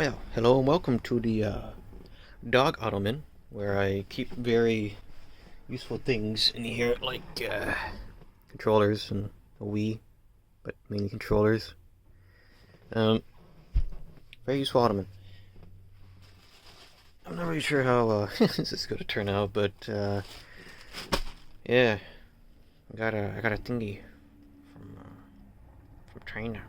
Well, hello and welcome to the dog ottoman, where I keep very useful things in here, like controllers and a Wii, but mainly controllers. Very useful ottoman. I'm not really sure how this is going to turn out, but yeah, I got a thingy from China.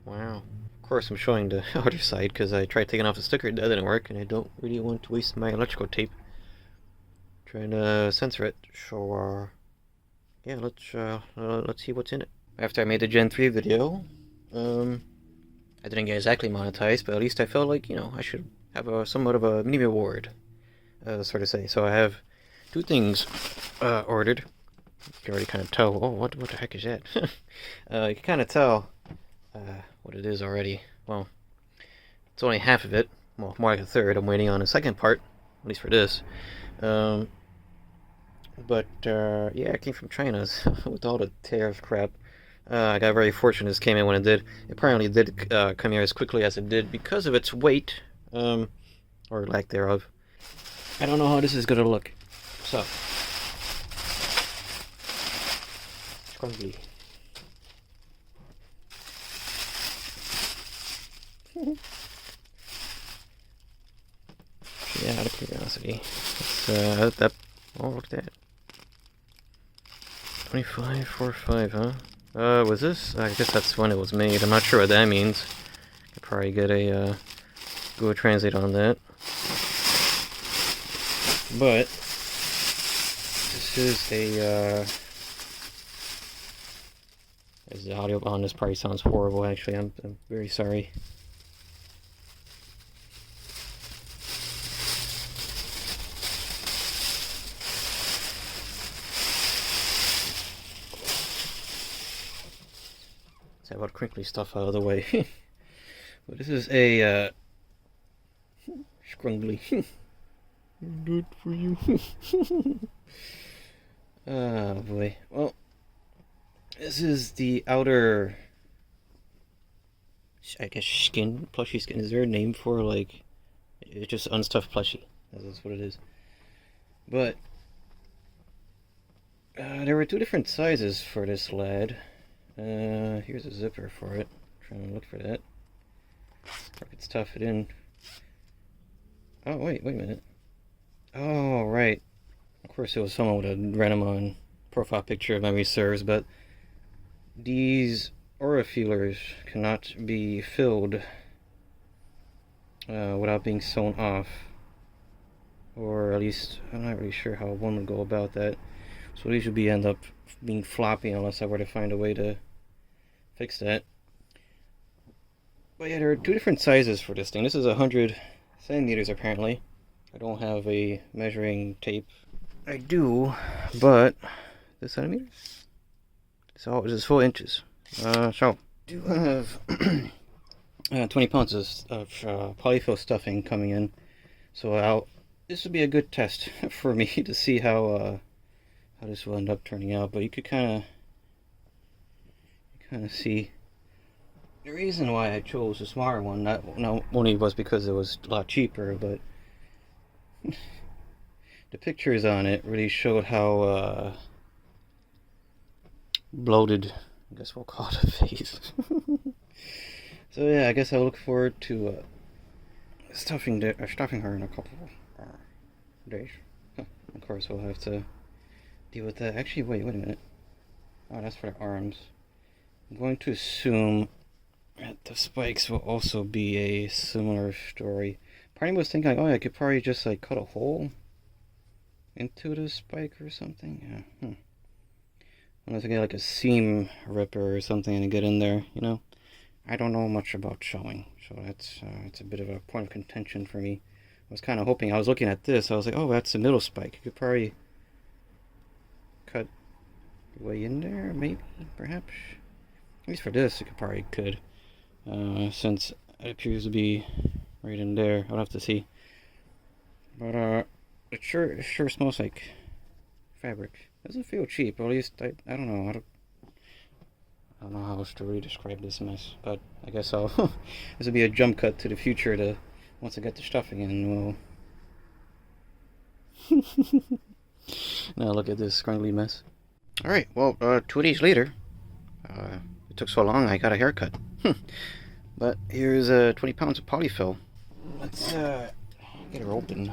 Wow. Of course, I'm showing the other side because I tried taking off the sticker, that didn't work, and I don't really want to waste my electrical tape trying to censor it. So yeah, let's see what's in it. After I made the Gen 3 video, I didn't get exactly monetized, but at least I felt like, I should have somewhat of a mini reward, sort of say. So I have two things ordered. You can already kind of tell. Oh, what the heck is that? You can kind of tell what it is already. Well, it's only half of it. Well, more like a third. I'm waiting on a second part, at least for this. But yeah, it came from China with all the tariff crap. I got very fortunate this came in when it did. It apparently did come here as quickly as it did because of its weight, or lack thereof. I don't know how this is gonna look. So, scrumbly. Yeah, out of curiosity. That. Oh, look at that. 2545, huh? Was this? I guess that's when it was made. I'm not sure what that means. Could probably get a Google Translate on that. But this is a as the audio on this probably sounds horrible. Actually, I'm very sorry. Let's have all the crinkly stuff out of the way. But this is a scrungly. Good for you. Oh boy. Well, this is the outer, I guess, skin, plushie skin. Is there a name for, like, it's just unstuffed plushie? That's what it is. But there were two different sizes for this lad. Here's a zipper for it. Trying to look for that. I could stuff it in. Oh, wait a minute. Oh, right. Of course, it was someone with a random profile picture, if memory serves, but these aura feelers cannot be filled without being sewn off. Or at least, I'm not really sure how one would go about that. So these would end up being floppy unless I were to find a way to fix that. But yeah, there are two different sizes for this thing. This is 100 centimeters apparently. I don't have a measuring tape. I do, but the centimeters? So this is 4 inches. So I do have 20 pounds of polyfill stuffing coming in. So this would be a good test for me to see how this will end up turning out. But you could kind of see the reason why I chose the smaller one. Not only was because it was a lot cheaper, but the pictures on it really showed how bloated, I guess we'll call it, a face. So yeah, I guess I'll look forward to stuffing her in a couple days. Of course, we'll have to deal with that. Actually, wait a minute. Oh, that's for the arms. I'm going to assume that the spikes will also be a similar story. Part of me was thinking, like, oh, I could probably just like cut a hole into the spike or something. Yeah. Unless I get like a seam ripper or something and get in there, I don't know much about sewing, so it's a bit of a point of contention for me. I was kind of hoping, I was looking at this, I was like, oh, that's the middle spike. You could probably cut your way in there, maybe, perhaps. At least for this, you could. Since it appears to be right in there. I'll have to see. But it sure smells like fabric. Doesn't feel cheap, or at least I don't know. I don't know how else to really describe this mess, but I guess I'll this will be a jump cut to the future to once I get the stuffing in. We'll now look at this scrunkly mess. All right, well, 2 days later, it took so long I got a haircut. But here's 20 pounds of Poly-Fil. Let's get her open.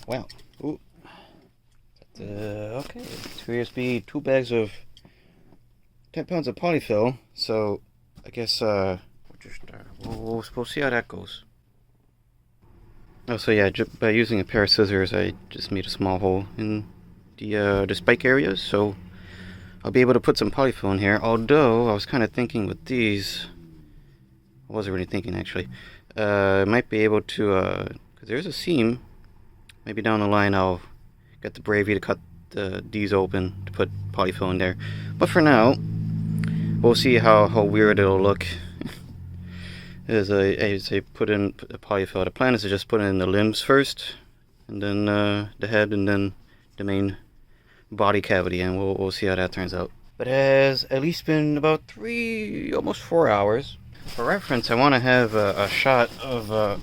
Wow. Ooh. Okay. So here's be 2 bags of 10 pounds of Poly-Fil. So I guess we'll see how that goes. Oh, so yeah, by using a pair of scissors, I just made a small hole in the spike areas, so I'll be able to put some Poly-Fil in here. Although I was kind of thinking with these, I wasn't really thinking actually. I might be able to, because there's a seam. Maybe down the line I'll get the bravery to cut these open to put Poly-Fil in there. But for now, we'll see how weird it'll look. As I put in a Poly-Fil. The plan is to just put in the limbs first, and then the head, and then the main body cavity, and we'll see how that turns out. But it has at least been about 3, almost 4 hours. For reference, I want to have a shot of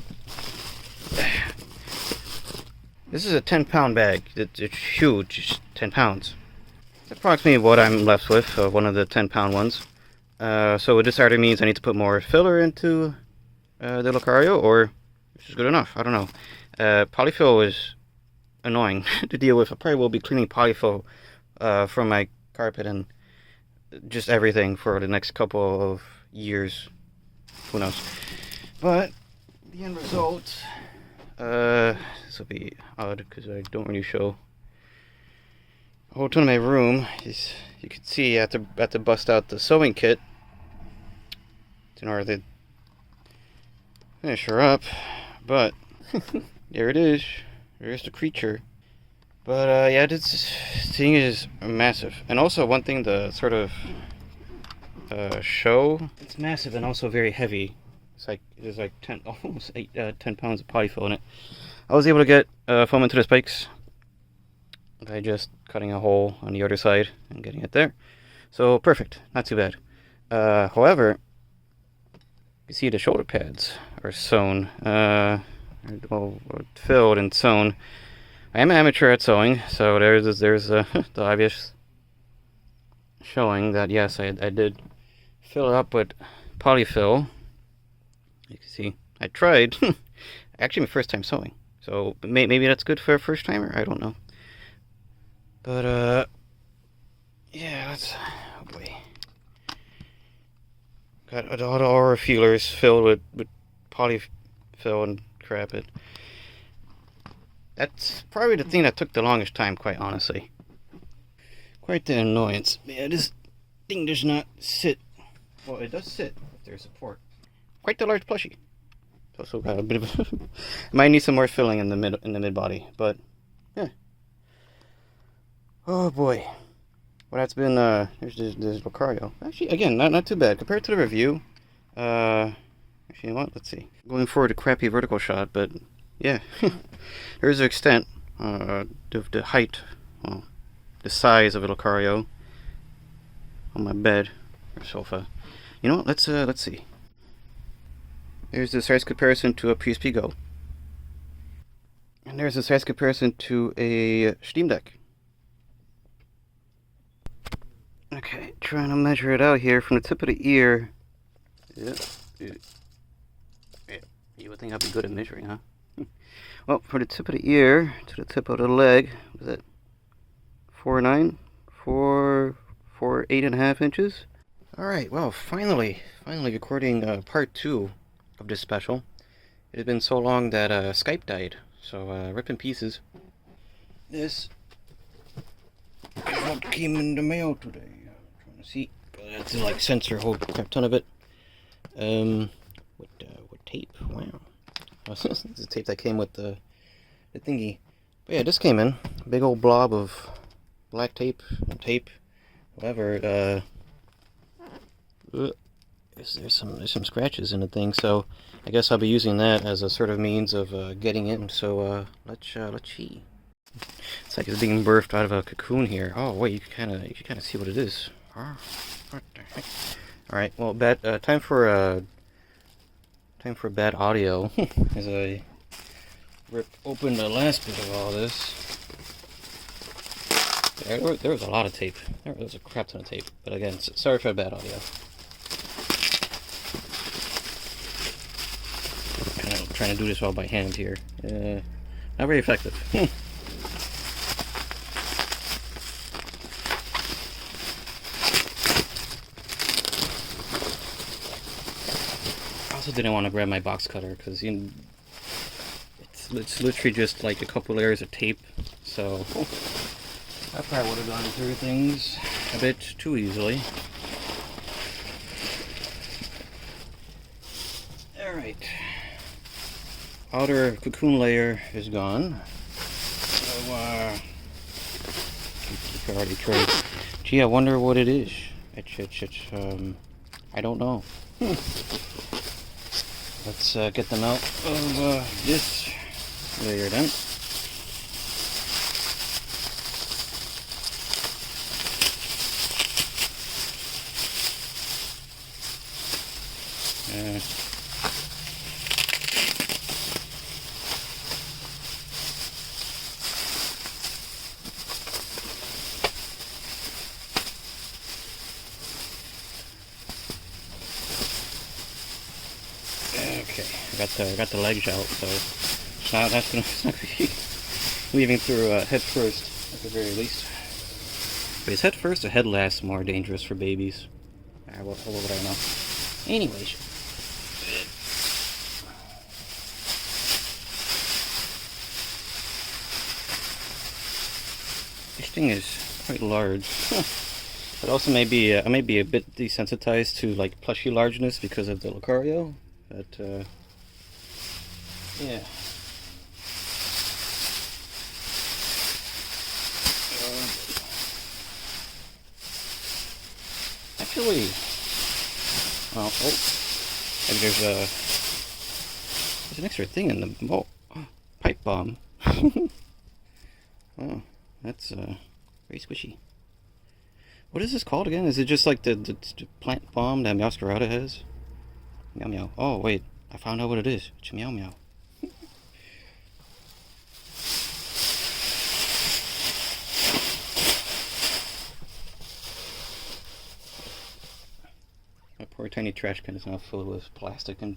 this is a 10-pound bag. It's huge. It's 10 pounds. It's approximately what I'm left with, one of the 10-pound ones. So this either means I need to put more filler into the Lucario, or this is good enough. I don't know. Poly-Fil is annoying to deal with. I probably will be cleaning Poly-Fil from my carpet and just everything for the next couple of years. Who knows? But the end result, this will be odd because I don't really show a whole ton of my room. You can see I had to bust out the sewing kit in order to finish her up, but there it is. There's the creature. But yeah, this thing is massive. And also one thing to sort of show, it's massive and also very heavy. It's like there's like 10 pounds of Poly-Fil in it. I was able to get foam into the spikes by just cutting a hole on the other side and getting it there. So perfect, not too bad. However, you see the shoulder pads are sewn, well, filled and sewn. I am an amateur at sewing, so there's the obvious showing that yes, I did fill it up with Poly-Fil. You can see I tried. Actually, my first time sewing, so maybe that's good for a first timer. I don't know. But yeah, that's, oh boy. Got all the aura feelers filled with Poly-Fil and crap. That's probably the thing that took the longest time, quite honestly. Quite the annoyance. Yeah, this thing does not sit. Well, it does sit if there's support. Quite the large plushie. It's also got a bit of a might need some more filling in the mid body, but yeah. Oh boy. Well, that's been there's Lucario. Actually, again, not too bad compared to the review. Actually, you know what? Let's see. Going for the crappy vertical shot, but yeah, there's the extent, the height, well, the size of a Lucario on my bed or sofa. You know what? Let's see. There's the size comparison to a PSP Go, and there's the size comparison to a Steam Deck. Okay, trying to measure it out here from the tip of the ear. Yeah. You would think I'd be good at measuring, huh? Well, from the tip of the ear to the tip of the leg, was that 4.9? 8.5 inches? Alright, well, finally recording part 2 of this special. It had been so long that Skype died, so rip in pieces. This is what came in the mail today. I'm trying to see. It's like sensor, whole crap ton of it. With tape. Wow. This is the tape that came with the thingy. But yeah, this came in. A big old blob of black tape, whatever. There's some scratches in the thing, so I guess I'll be using that as a sort of means of getting in. So let's see. It's like it's being birthed out of a cocoon here. Oh wait, you can kind of see what it is. What the heck? All right, well, time for bad audio as I rip open the last bit of all this. There was a lot of tape. There was a crap ton of tape. But again, sorry for the bad audio. Trying to do this all by hand here. Not very effective. I also didn't want to grab my box cutter because it's literally just like a couple layers of tape. So I probably would have gone through things a bit too easily. Alright. Outer cocoon layer is gone. So, keep already tried. Gee, I wonder what it is. I don't know. Let's get them out of this layer then. Okay, I got the legs out, so it's not gonna be leaving through head first at the very least. But is head first or head last more dangerous for babies? What would I know? Anyways. This thing is quite large. But also I may be a bit desensitized to like Plushie largeness because of the Lucario. But yeah. Actually, well, and there's an extra thing in the pipe bomb. Oh, that's very squishy. What is this called again? Is it just like the plant bomb that Meowscarada has? Meow meow. Oh wait, I found out what it is. It's meow meow. My poor tiny trash can is now filled with plastic and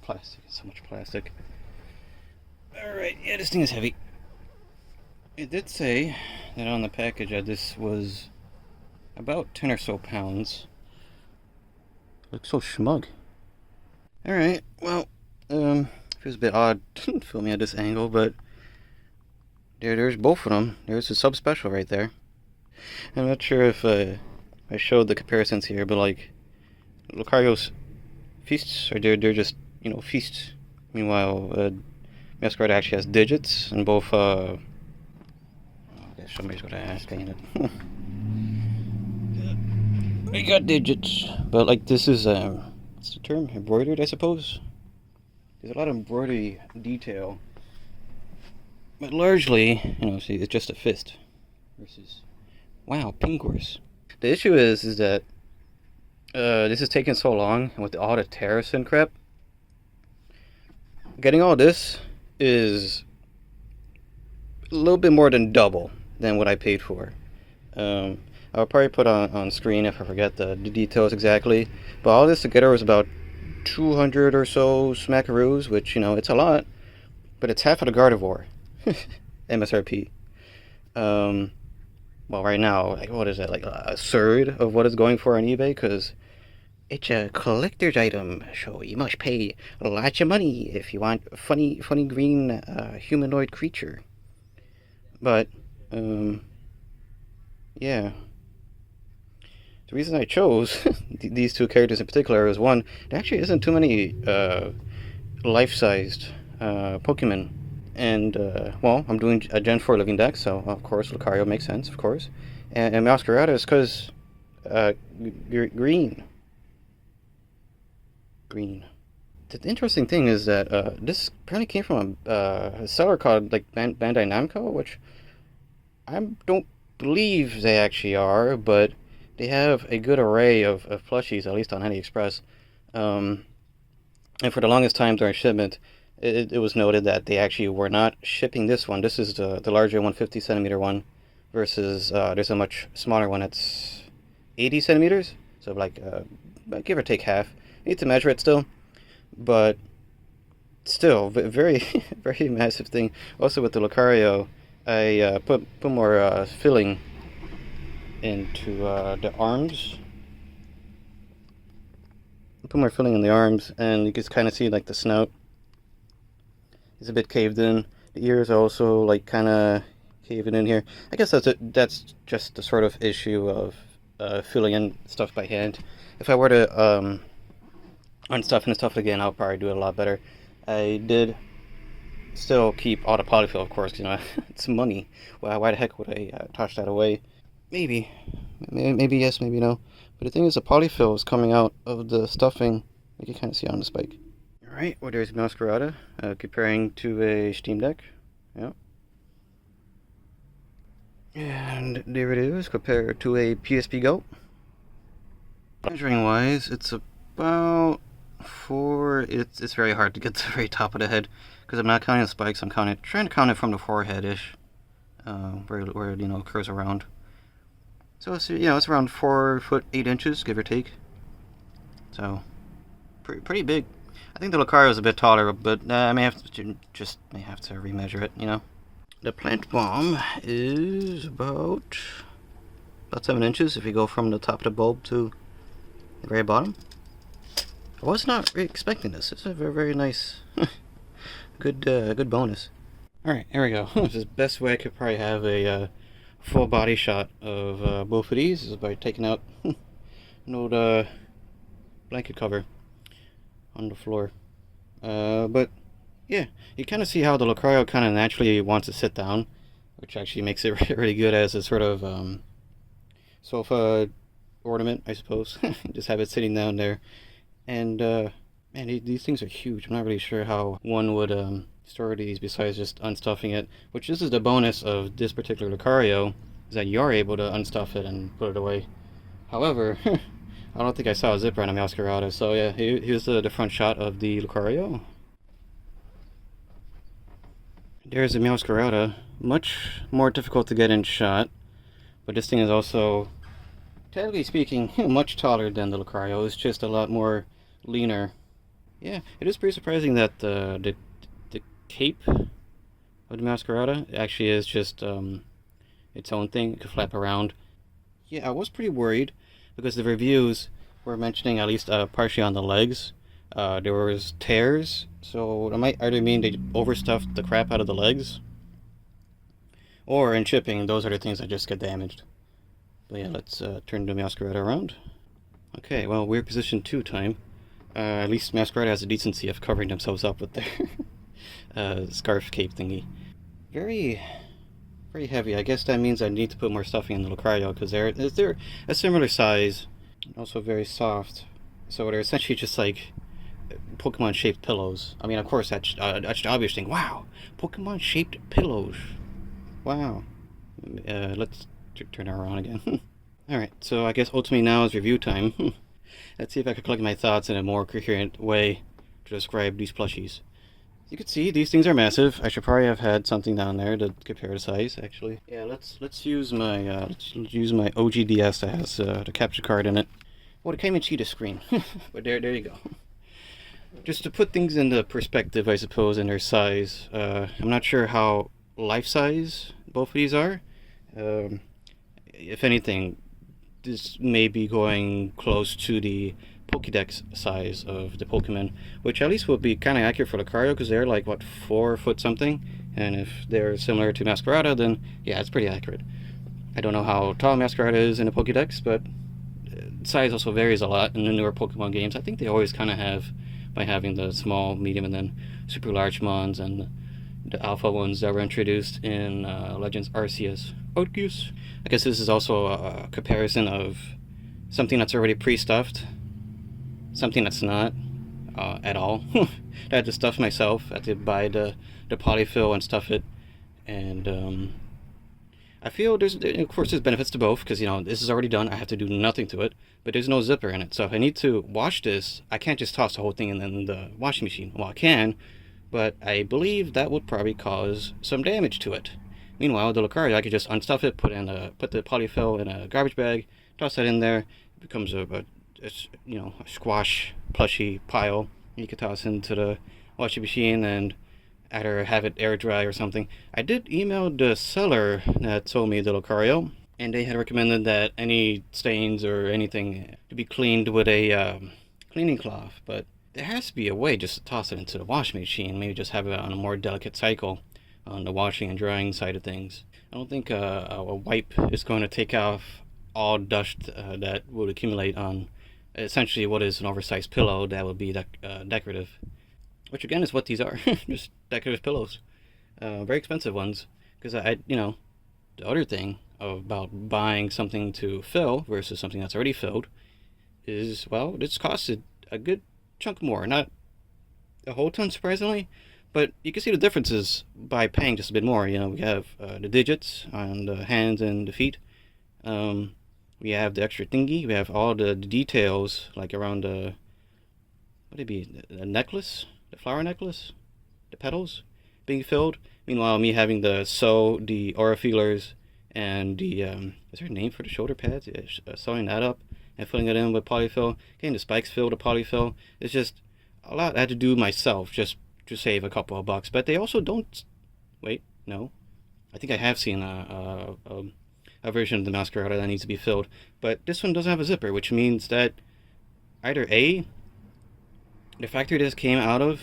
so much plastic. Alright, yeah, this thing is heavy. It did say that on the package that this was about 10 or so pounds. Looks so smug. Alright, well, feels a bit odd filming at this angle, but there's both of them. There's a sub-special right there. I'm not sure if I showed the comparisons here, but like, Lucario's feasts, or they're just, feasts. Meanwhile, Meowscarada actually has digits, and both, I guess somebody's gonna ask, ain't it? We got digits, but like this is, what's the term? Embroidered, I suppose? There's a lot of embroidery detail, but largely, see, it's just a fist versus, wow, pink horse. The issue is that this is taking so long, and with all the tariffs and crap, getting all this is a little bit more than double than what I paid for. I'll probably put on screen if I forget the details exactly, but all this together was about 200 or so smackaroos, which, it's a lot, but it's half of the Gardevoir MSRP. Well, right now, like, what is it, like a third of what it's going for on eBay, because it's a collector's item, so you must pay lots of money if you want a funny green humanoid creature. But, yeah. The reason I chose these two characters in particular is, one, there actually isn't too many life-sized Pokemon. And, well, I'm doing a Gen 4 living deck, so of course Lucario makes sense, of course. And Meowscarada is because green. The interesting thing is that this apparently came from a seller called like Bandai Namco, which I don't believe they actually are, but they have a good array of plushies, at least on Aliexpress. Um, and for the longest time during shipment, it was noted that they actually were not shipping this one. This is the larger 150 centimeter one, versus there's a much smaller one that's 80 centimeters, so like give or take half. I need to measure it still, but still very very massive thing. Also with the Lucario, I put more filling into the arms. Put more filling in the arms, and you can kind of see like the snout is a bit caved in. The ears are also like kind of caving in here. I guess that's just the sort of issue of filling in stuff by hand. If I were to unstuff and stuff again, I'll probably do it a lot better. I did still keep all the polyfill, of course, it's money. Why the heck would I toss that away? Maybe yes, maybe no. But the thing is, the polyfill is coming out of the stuffing. You can kind of see on the spike. Alright, well, there's Meowscarada, comparing to a Steam Deck. Yeah. And there it is, compared to a PSP Go. Measuring wise, it's about 4. It's very hard to get to the very top of the head, because I'm not counting the spikes. I'm trying to count it from the forehead-ish, where it curves around. So it's it's around 4 foot 8 inches, give or take. So pretty big. I think the Lucario is a bit taller, but I may have to remeasure it. The plant bomb is about 7 inches if you go from the top of the bulb to the very bottom. I was not really expecting this. It's a very, very nice, good bonus. All right, here we go. This is the best way I could probably have a full body shot of both of these is by taking out an old blanket cover on the floor. But yeah, you kind of see how the Lucario kind of naturally wants to sit down, which actually makes it really good as a sort of sofa ornament, I suppose. Just have it sitting down there. And man, these things are huge. I'm not really sure how one would store these besides just unstuffing it, which this is the bonus of this particular Lucario, is that you are able to unstuff it and put it away. However, I don't think I saw a zipper on a Meowscarada, so yeah, here's the front shot of the Lucario. There's a Meowscarada, much more difficult to get in shot, but this thing is also, technically speaking, much taller than the Lucario. It's just a lot more leaner. Yeah, it is pretty surprising that the cape of the Meowscarada actually is just its own thing. It could flap around. Yeah, I was pretty worried because the reviews were mentioning, at least partially on the legs, there was tears, so it might either mean they overstuffed the crap out of the legs, or in shipping, those are the things that just get damaged. But yeah, let's turn the Meowscarada around. Okay, well, weird position 2 time. At least Meowscarada has the decency of covering themselves up with their scarf cape thingy. Very heavy. I guess that means I need to put more stuffing in the Lucario, because they're a similar size, and also very soft. So they're essentially just like Pokemon-shaped pillows. I mean, of course, that's the obvious thing. Wow, Pokemon-shaped pillows. Wow. Let's turn it around again. Alright, so I guess ultimately now is review time. Let's see if I can collect my thoughts in a more coherent way to describe these plushies. You can see these things are massive. I should probably have had something down there to compare the size, actually. Yeah, let's use my OGDS that has the capture card in it. Well, it came in cheetah screen, but there you go. Just to put things into perspective, I suppose, in their size. I'm not sure how life-size both of these are. If anything, this may be going close to the Pokédex size of the Pokemon, which at least would be kind of accurate for Lucario, because they're like, what, 4 foot something? And if they're similar to Meowscarada, then yeah, it's pretty accurate. I don't know how tall Meowscarada is in the Pokédex, but size also varies a lot in the newer Pokemon games. I think they always kind of have, by having the small, medium, and then super large Mons, and the alpha ones that were introduced in Legends Arceus. Arceus. I guess this is also a comparison of something that's already pre-stuffed, something that's not at all. I had to stuff myself. I had to buy the polyfill and stuff it, and I feel of course, there's benefits to both because, this is already done. I have to do nothing to it, but there's no zipper in it. So if I need to wash this, I can't just toss the whole thing in the washing machine. Well, I can, but I believe that would probably cause some damage to it. Meanwhile, the Lucario, I could just unstuff it, put the Poly-Fil in a garbage bag, toss that in there. It becomes a squash plushie pile. You could toss into the washing machine and either have it air dry or something. I did email the seller that sold me the Lucario, and they had recommended that any stains or anything to be cleaned with a cleaning cloth, but there has to be a way just to toss it into the washing machine, maybe just have it on a more delicate cycle on the washing and drying side of things. I don't think a wipe is going to take off all dust that would accumulate on essentially what is an oversized pillow that would be decorative. Which again is what these are, just decorative pillows. Very expensive ones, because the other thing about buying something to fill versus something that's already filled is, well, it's costed a good chunk more. Not a whole ton, surprisingly, but you can see the differences by paying just a bit more. We have the digits on the hands and the feet. We have the extra thingy. We have all the details, like around the, what would it be, the necklace? The flower necklace, the petals being filled. Meanwhile, me having the aura feelers and the is there a name for the shoulder pads? Yeah, sewing that up and filling it in with Poly-Fil, getting the spikes filled with Poly-Fil. It's just a lot I had to do myself just to save a couple of bucks. But they also don't. Wait, no. I think I have seen a version of the Meowscarada that needs to be filled, but this one doesn't have a zipper, which means that either A, the factory this came out of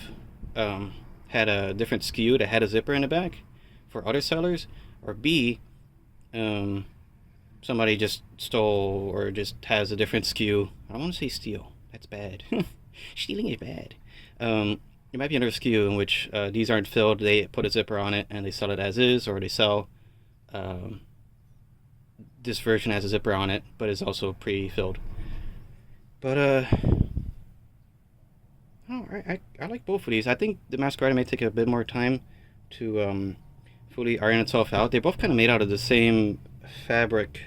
had a different SKU that had a zipper in the back for other sellers, or B, somebody just stole or just has a different SKU. I don't want to say steal. That's bad. Stealing is bad. It might be another SKU in which these aren't filled. They put a zipper on it and they sell it as is, or they sell this version has a zipper on it, but it's also pre-filled. But I like both of these. I think the Meowscarada may take a bit more time to fully iron itself out. They're both kind of made out of the same fabric.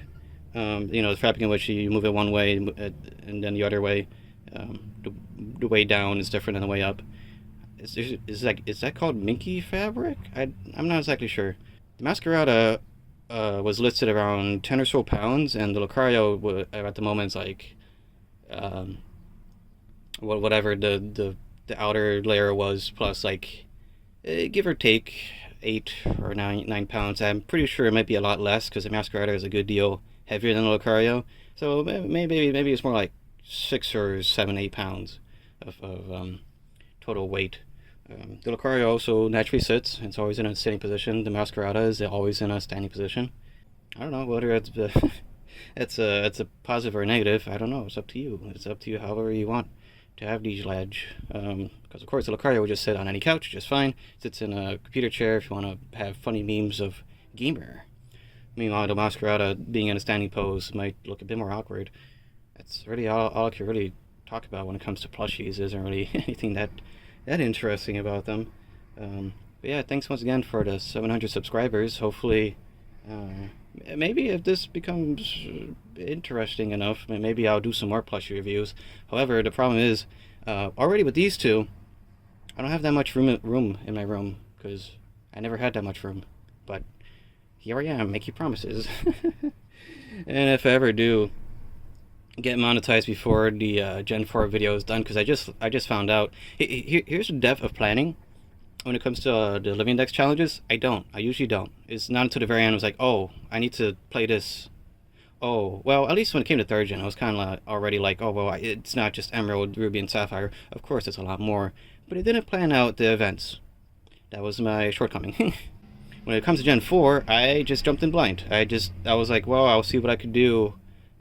The fabric in which you move it one way and then the other way. The way down is different than the way up. Is that called minky fabric? I'm not exactly sure. The Meowscarada was listed around 10 or so pounds, and the Lucario at the moment is like whatever the outer layer was, plus like give or take 8 or 9 pounds. I'm pretty sure it might be a lot less because the Meowscarada is a good deal heavier than the Lucario, so maybe it's more like 6 or 7, 8 pounds of total weight. The Lucario also naturally sits. It's always in a sitting position. The Meowscarada is always in a standing position. I don't know whether it's a positive or a negative. I don't know. It's up to you. It's up to you however you want to have these lads. Because of course the Lucario would just sit on any couch just fine. Sits in a computer chair if you want to have funny memes of gamer. Meanwhile, the Meowscarada being in a standing pose might look a bit more awkward. That's really all I can really talk about when it comes to plushies. There isn't really anything that interesting about them. But yeah, thanks once again for the 700 subscribers. Hopefully, maybe if this becomes interesting enough, maybe I'll do some more plushie reviews. However, the problem is, already with these two, I don't have that much room in my room, because I never had that much room. But here I am, making promises. And if I ever do get monetized before the Gen 4 video is done, because I just found out. Here's the depth of planning when it comes to the Living Index challenges. I usually don't. It's not until the very end I was like, oh, I need to play this. Oh, well, at least when it came to 3rd Gen, I was kind of already like, oh, well, it's not just Emerald, Ruby, and Sapphire. Of course, it's a lot more. But I didn't plan out the events. That was my shortcoming. When it comes to Gen 4, I just jumped in blind. I was like, well, I'll see what I could do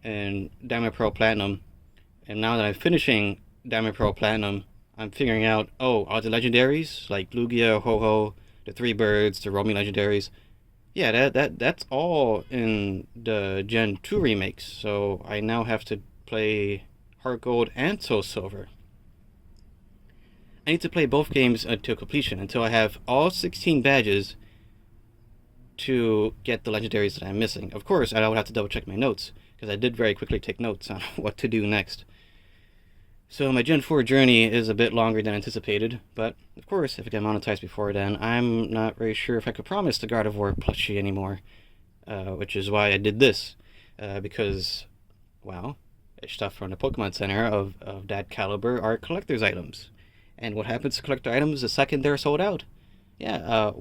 and Diamond Pearl Platinum, and now that I'm finishing Diamond Pearl Platinum, I'm figuring out, are the legendaries like Lugia, Ho-Ho, the 3 birds, the roaming legendaries? Yeah, that's all in the Gen 2 remakes. So I now have to play Heart Gold and Soul Silver. I need to play both games until completion, until I have all 16 badges to get the legendaries that I'm missing. Of course, I would have to double check my notes, because I did very quickly take notes on what to do next. So my Gen 4 journey is a bit longer than anticipated, but of course, if it get monetized before then, I'm not very sure if I could promise the Gardevoir plushie anymore, which is why I did this, because, well, stuff from the Pokemon Center of that caliber are collector's items. And what happens to collector items the second they're sold out? Yeah,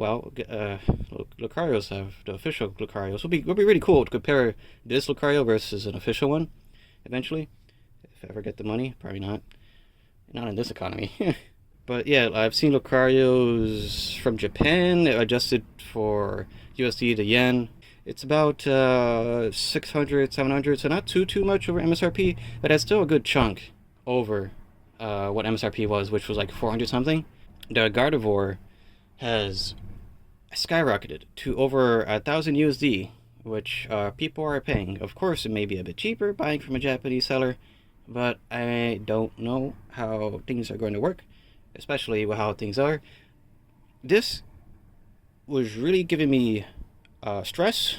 Lucarios have the official Lucarios. Would be really cool to compare this Lucario versus an official one, eventually. If I ever get the money, probably not. Not in this economy. But yeah, I've seen Lucarios from Japan, adjusted for USD to yen. It's about 600, 700, so not too much over MSRP, but that's still a good chunk over what MSRP was, which was like 400 something. The Gardevoir has skyrocketed to over 1,000 USD, which people are paying. Of course, it may be a bit cheaper buying from a Japanese seller, but I don't know how things are going to work, especially with how things are. This was really giving me stress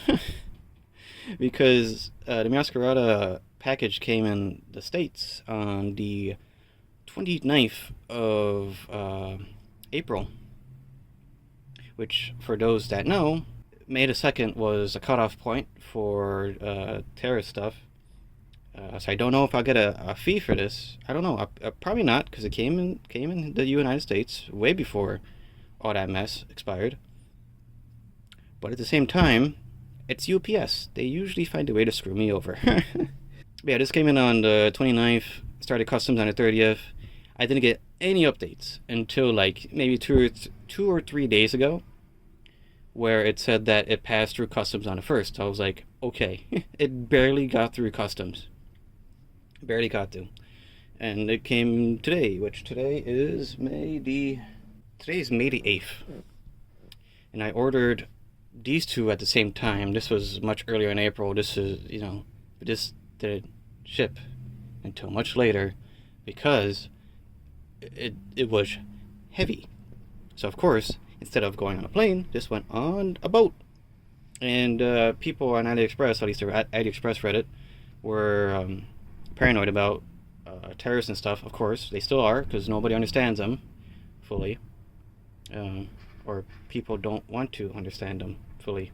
because the Meowscarada package came in the States on the 29th of April, which, for those that know, May the 2nd was a cutoff point for terrorist stuff. So I don't know if I'll get a fee for this. I don't know. Probably not, because it came in the United States way before all that mess expired. But at the same time, it's UPS. They usually find a way to screw me over. Yeah, this came in on the 29th, started customs on the 30th. I didn't get any updates until like maybe 2 or 3 days ago, where it said that it passed through customs on the 1st. I was like, okay, it barely got through customs. Barely got to. And it came today, which today is May the 8th. And I ordered these two at the same time. This was much earlier in April. This is, this didn't ship until much later because it was heavy. So of course, instead of going on a plane, this went on a boat. And people on Aliexpress, at least the Aliexpress Reddit, were paranoid about terrorists and stuff. Of course, they still are, because nobody understands them fully. Or people don't want to understand them fully.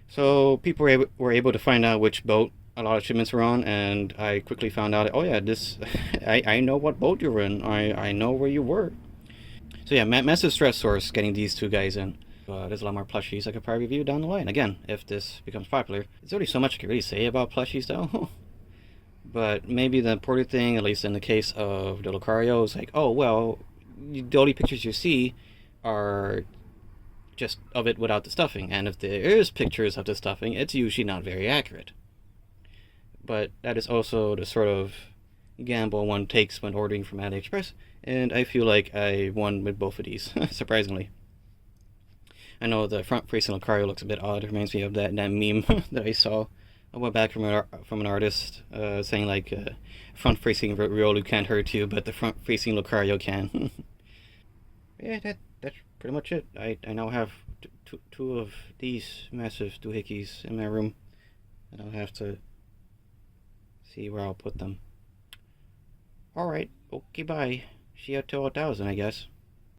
So people were able to find out which boat a lot of shipments were on, and I quickly found out, oh yeah, this I know what boat you were in. I know where you were. So yeah, massive stress source getting these two guys in. There's a lot more plushies I could probably review down the line. Again, if this becomes popular. There's already so much I can really say about plushies though. But maybe the important thing, at least in the case of the Lucario, is like, oh well, the only pictures you see are just of it without the stuffing, and if there is pictures of the stuffing, it's usually not very accurate. But that is also the sort of gamble one takes when ordering from Aliexpress, and I feel like I won with both of these, surprisingly. I know the front-facing Lucario looks a bit odd. It reminds me of that meme that I saw a while back from an artist saying like, front-facing Riolu can't hurt you, but the front-facing Lucario can. Yeah, that's pretty much it. I now have two of these massive doohickeys in my room, and I'll have to see where I'll put them. Alright, okay, bye. See you till 1,000, I guess.